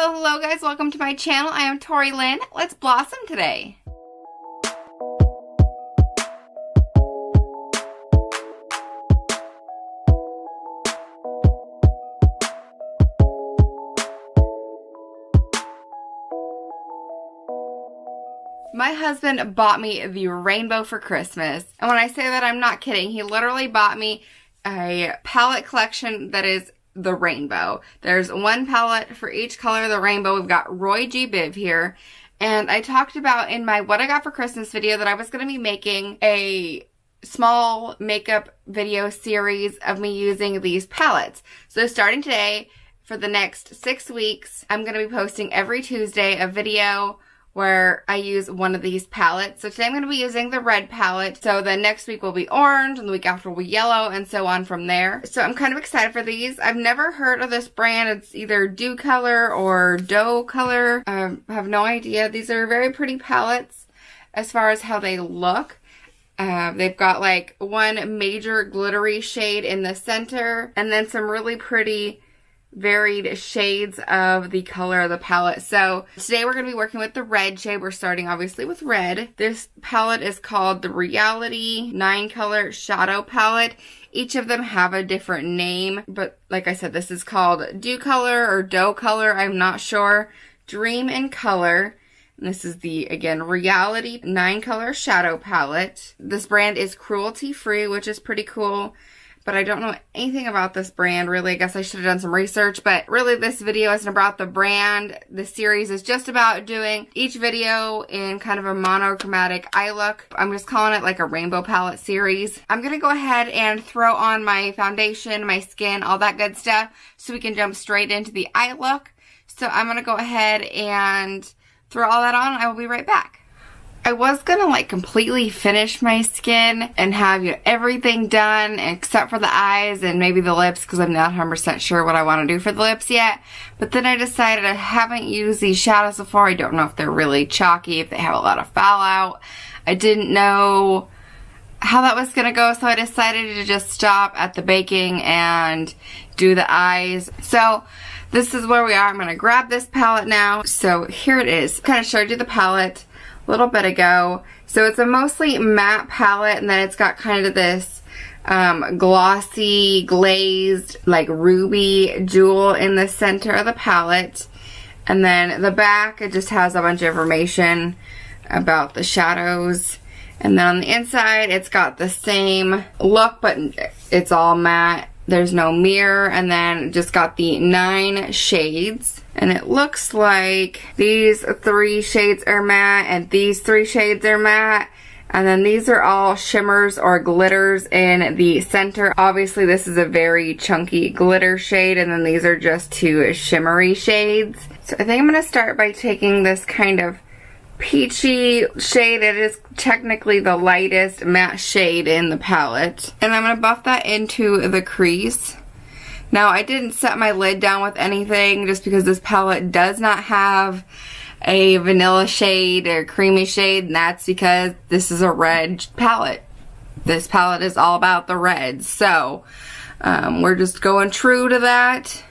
Hello guys, welcome to my channel. I am Tori Lynn. Let's blossom today. My husband bought me the rainbow for Christmas. And when I say that, I'm not kidding. He literally bought me a palette collection that is the rainbow. There's one palette for each color of the rainbow. We've got Roy G. Biv here. And I talked about in my What I Got for Christmas video that I was going to be making a small makeup video series of me using these palettes. So starting today, for the next 6 weeks, I'm going to be posting every Tuesday a video where I use one of these palettes. So today I'm going to be using the red palette. So the next week will be orange, and the week after will be yellow, and so on from there. So I'm kind of excited for these. I've never heard of this brand. It's either DOCOLOR or DOCOLOR. I have no idea. These are very pretty palettes as far as how they look. They've got like one major glittery shade in the center, and then some really pretty varied shades of the color of the palette. So today we're going to be working with the red shade. We're starting obviously with red. This palette is called the Reality 9-Color Shadow Palette. Each of them have a different name, but like I said, this is called DOCOLOR or DOCOLOR, I'm not sure. Dream in Color. And this is the, again, Reality 9-Color Shadow Palette. This brand is cruelty free, which is pretty cool. But I don't know anything about this brand, really. I guess I should have done some research, but really this video isn't about the brand. This series is just about doing each video in kind of a monochromatic eye look. I'm just calling it like a rainbow palette series. I'm gonna go ahead and throw on my foundation, my skin, all that good stuff, so we can jump straight into the eye look. So I'm gonna go ahead and throw all that on, and I will be right back. I was gonna like completely finish my skin and have, you know, everything done except for the eyes and maybe the lips, because I'm not 100% sure what I want to do for the lips yet. But then I decided I haven't used these shadows before. I don't know if they're really chalky, if they have a lot of fallout. I didn't know how that was gonna go, so I decided to just stop at the baking and do the eyes. So this is where we are. I'm gonna grab this palette now. So here it is. Kind of showed you the palette a little bit ago. So it's a mostly matte palette, and then it's got kind of this glossy, glazed, like ruby jewel in the center of the palette. And then the back, it just has a bunch of information about the shadows. And then on the inside, it's got the same look, but it's all matte. There's no mirror, and then just got the 9 shades. And it looks like these 3 shades are matte, and these 3 shades are matte. And then these are all shimmers or glitters in the center. Obviously this is a very chunky glitter shade, and then these are just 2 shimmery shades. So I think I'm going to start by taking this kind of peachy shade. It is technically the lightest matte shade in the palette. And I'm going to buff that into the crease. Now, I didn't set my lid down with anything just because this palette does not have a vanilla shade or creamy shade, and that's because this is a red palette. This palette is all about the reds, so we're just going true to that.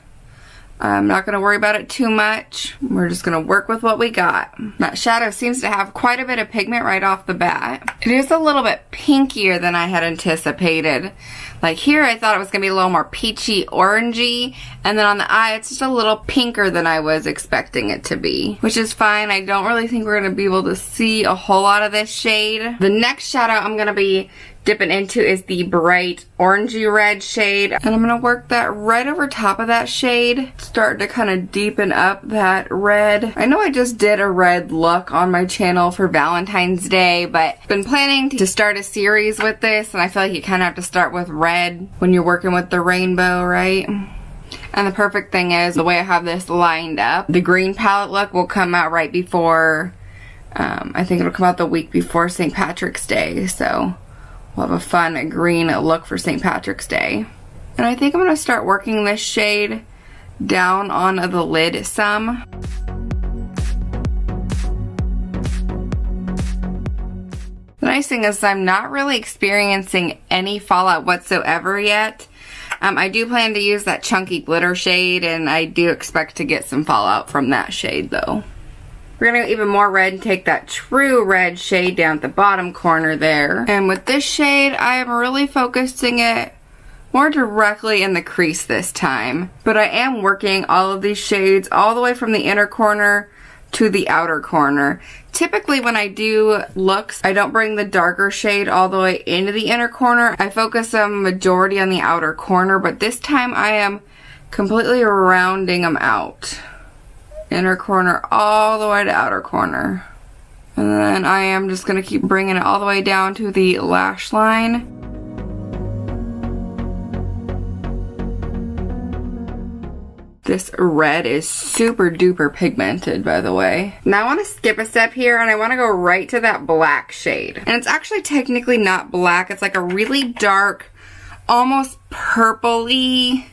I'm not going to worry about it too much. We're just going to work with what we got. That shadow seems to have quite a bit of pigment right off the bat. It is a little bit pinkier than I had anticipated. Like here I thought it was going to be a little more peachy orangey, and then on the eye it's just a little pinker than I was expecting it to be. Which is fine. I don't really think we're going to be able to see a whole lot of this shade. The next shadow I'm going to be dipping into is the bright orangey red shade, and I'm going to work that right over top of that shade, start to kind of deepen up that red. I know I just did a red look on my channel for Valentine's Day, but I've been planning to start a series with this, and I feel like you kind of have to start with red when you're working with the rainbow, right? And the perfect thing is, the way I have this lined up, the green palette look will come out right before, I think it'll come out the week before St. Patrick's Day, so we'll have a fun green look for St. Patrick's Day. And I think I'm going to start working this shade down on the lid some. The nice thing is I'm not really experiencing any fallout whatsoever yet. I do plan to use that chunky glitter shade, and I do expect to get some fallout from that shade though. We're gonna go even more red and take that true red shade down at the bottom corner there. And with this shade, I am really focusing it more directly in the crease this time. But I am working all of these shades all the way from the inner corner to the outer corner. Typically when I do looks, I don't bring the darker shade all the way into the inner corner. I focus a majority on the outer corner, but this time I am completely rounding them out. Inner corner all the way to outer corner. And then I am just going to keep bringing it all the way down to the lash line. This red is super duper pigmented, by the way. Now I want to skip a step here and I want to go right to that black shade. And it's actually technically not black. It's like a really dark, almost purpley,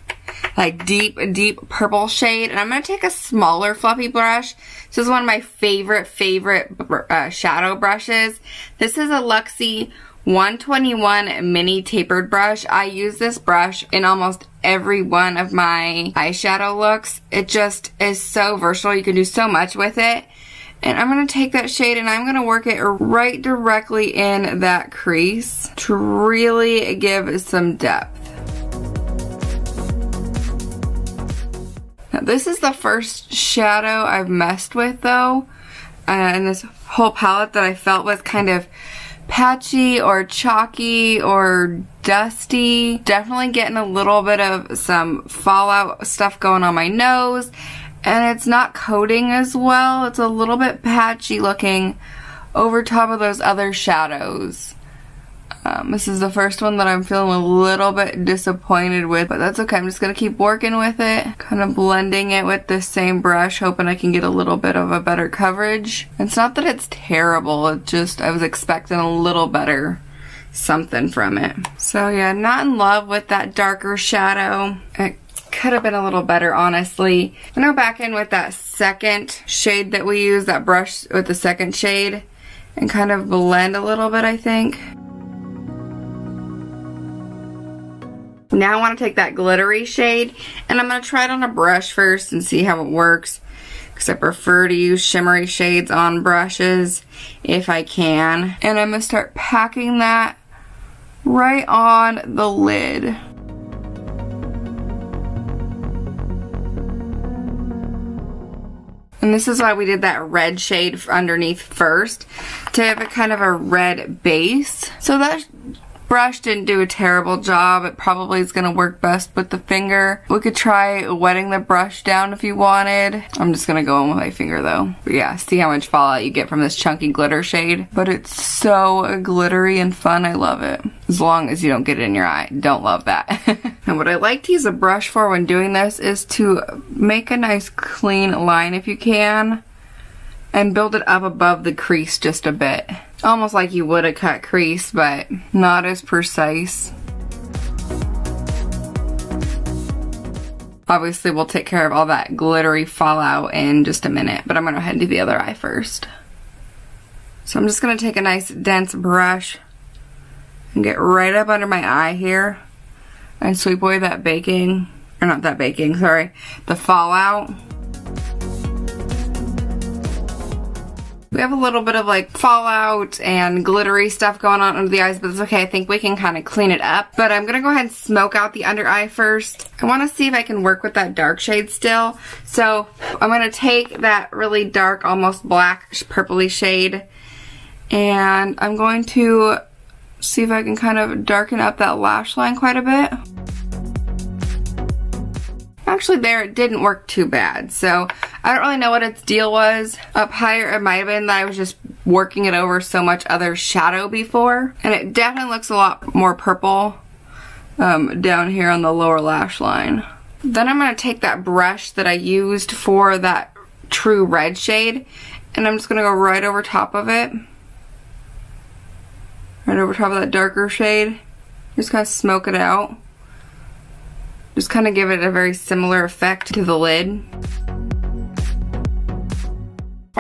like deep purple shade. And I'm going to take a smaller fluffy brush. This is one of my favorite shadow brushes. This is a Luxie 121 mini tapered brush. I use this brush in almost every one of my eyeshadow looks. It just is so versatile. You can do so much with it. And I'm going to take that shade and I'm going to work it right directly in that crease to really give some depth. Now this is the first shadow I've messed with though, in this whole palette that I felt was kind of patchy or chalky or dusty. Definitely getting a little bit of some fallout stuff going on my nose, and it's not coating as well. It's a little bit patchy looking over top of those other shadows. This is the first one that I'm feeling a little bit disappointed with, but that's okay. I'm just going to keep working with it, kind of blending it with this same brush, hoping I can get a little bit of a better coverage. It's not that it's terrible, it just, I was expecting a little better something from it. So yeah, not in love with that darker shadow. It could have been a little better, honestly. I'm going to go back in with that second shade that we used, that brush with the second shade, and kind of blend a little bit, I think. Now I want to take that glittery shade and I'm going to try it on a brush first and see how it works, because I prefer to use shimmery shades on brushes if I can. And I'm going to start packing that right on the lid. And this is why we did that red shade underneath first, to have a kind of a red base. So that brush didn't do a terrible job. It probably is going to work best with the finger. We could try wetting the brush down if you wanted. I'm just going to go in with my finger though. But yeah, see how much fallout you get from this chunky glitter shade. But it's so glittery and fun. I love it. As long as you don't get it in your eye. Don't love that. And what I like to use a brush for when doing this is to make a nice clean line if you can, and build it up above the crease just a bit. Almost like you would a cut crease, but not as precise. Obviously, we'll take care of all that glittery fallout in just a minute, but I'm going to go ahead and do the other eye first. So I'm just going to take a nice dense brush and get right up under my eye here and sweep away that baking, or not that baking, sorry, the fallout. We have a little bit of like fallout and glittery stuff going on under the eyes, but it's okay. I think we can kind of clean it up. But I'm going to go ahead and smoke out the under eye first. I want to see if I can work with that dark shade still. So I'm going to take that really dark, almost black, purpley shade, and I'm going to see if I can kind of darken up that lash line quite a bit. Actually, there, it didn't work too bad. So I don't really know what its deal was. Up higher, it might have been that I was just working it over so much other shadow before. And it definitely looks a lot more purple down here on the lower lash line. Then I'm going to take that brush that I used for that true red shade, and I'm just going to go right over top of it. Right over top of that darker shade. Just kind of smoke it out. Just kind of give it a very similar effect to the lid.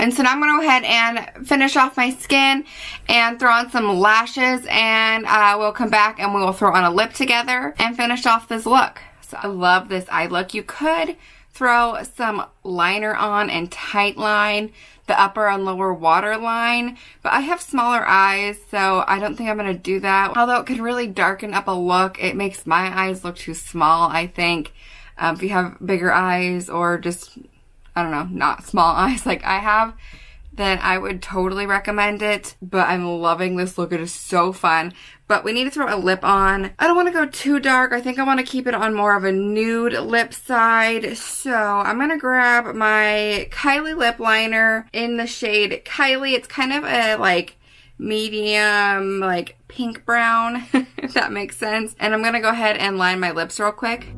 And so now I'm going to go ahead and finish off my skin and throw on some lashes, and we'll come back and we will throw on a lip together and finish off this look. So I love this eye look. You could throw some liner on and tight line the upper and lower waterline, but I have smaller eyes, so I don't think I'm going to do that. Although it could really darken up a look, it makes my eyes look too small, I think. If you have bigger eyes or just, I don't know, not small eyes like I have, then I would totally recommend it. But I'm loving this look. It is so fun. But we need to throw a lip on. I don't want to go too dark. I think I want to keep it on more of a nude lip side. So I'm going to grab my Kylie lip liner in the shade Kylie. It's kind of a like medium like pink brown, if that makes sense. And I'm going to go ahead and line my lips real quick.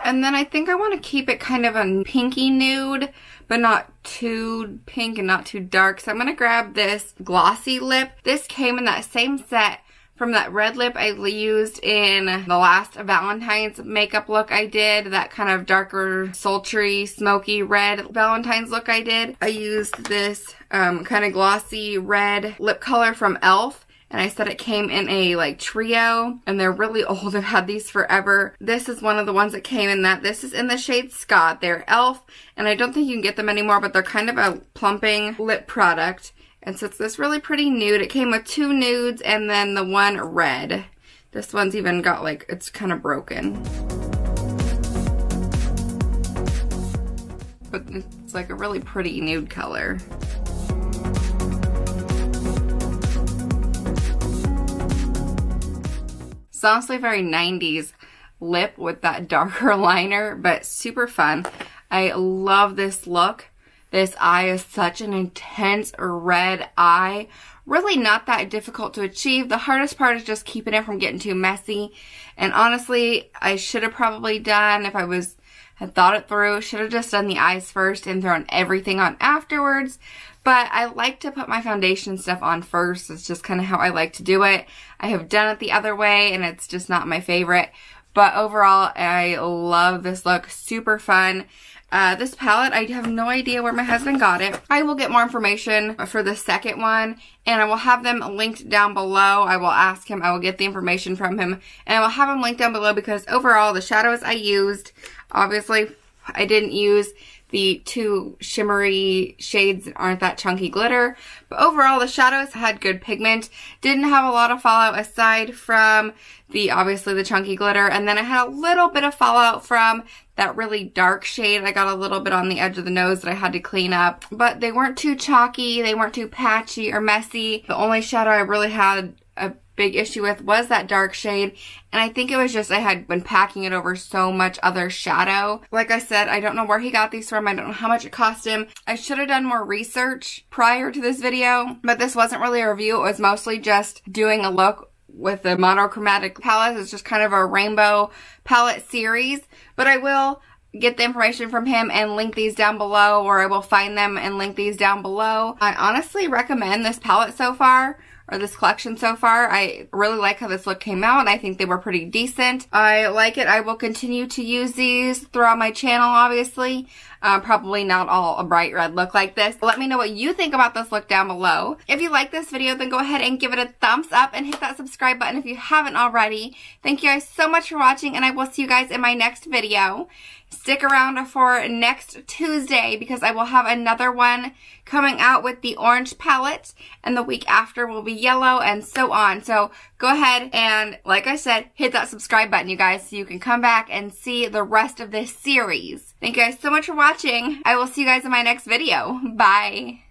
And then I think I want to keep it kind of a pinky nude, but not too pink and not too dark. So I'm going to grab this glossy lip. This came in that same set from that red lip I used in the last Valentine's makeup look I did. That kind of darker, sultry, smoky red Valentine's look I did. I used this kind of glossy red lip color from e.l.f. And I said it came in a like trio, and they're really old. I've had these forever. This is one of the ones that came in that. This is in the shade Scott. They're e.l.f. and I don't think you can get them anymore, but they're kind of a plumping lip product. And so it's this really pretty nude. It came with 2 nudes and then the one red. This one's even got like, it's kind of broken. But it's like a really pretty nude color. It's honestly a very 90s lip with that darker liner, but super fun. I love this look. This eye is such an intense red eye. Really not that difficult to achieve. The hardest part is just keeping it from getting too messy. And honestly, I should have probably done, if I had thought it through, should have just done the eyes first and thrown everything on afterwards. But I like to put my foundation stuff on first. It's just kind of how I like to do it. I have done it the other way and it's just not my favorite. But overall, I love this look. Super fun. This palette, I have no idea where my husband got it. I will get more information for the second one, and I will have them linked down below. I will ask him, I will get the information from him, and I will have them linked down below because overall, the shadows I used, obviously, I didn't use the 2 shimmery shades that aren't that chunky glitter. But overall, the shadows had good pigment. Didn't have a lot of fallout aside from obviously the chunky glitter. And then I had a little bit of fallout from that really dark shade. I got a little bit on the edge of the nose that I had to clean up. But they weren't too chalky. They weren't too patchy or messy. The only shadow I really had a big issue with was that dark shade, and I think it was just I had been packing it over so much other shadow. Like I said, I don't know where he got these from. I don't know how much it cost him. I should have done more research prior to this video, but this wasn't really a review. It was mostly just doing a look with the monochromatic palette. It's just kind of a rainbow palette series, but I will get the information from him and link these down below, or I will find them and link these down below. I honestly recommend this palette so far, or this collection so far. I really like how this look came out, and I think they were pretty decent. I like it. I will continue to use these throughout my channel, obviously. Probably not all a bright red look like this. Let me know what you think about this look down below. If you like this video, then go ahead and give it a thumbs up and hit that subscribe button if you haven't already. Thank you guys so much for watching, and I will see you guys in my next video. Stick around for next Tuesday because I will have another one coming out with the orange palette, and the week after will be yellow, and so on. So go ahead and, like I said, hit that subscribe button, you guys, so you can come back and see the rest of this series. Thank you guys so much for watching. I will see you guys in my next video. Bye.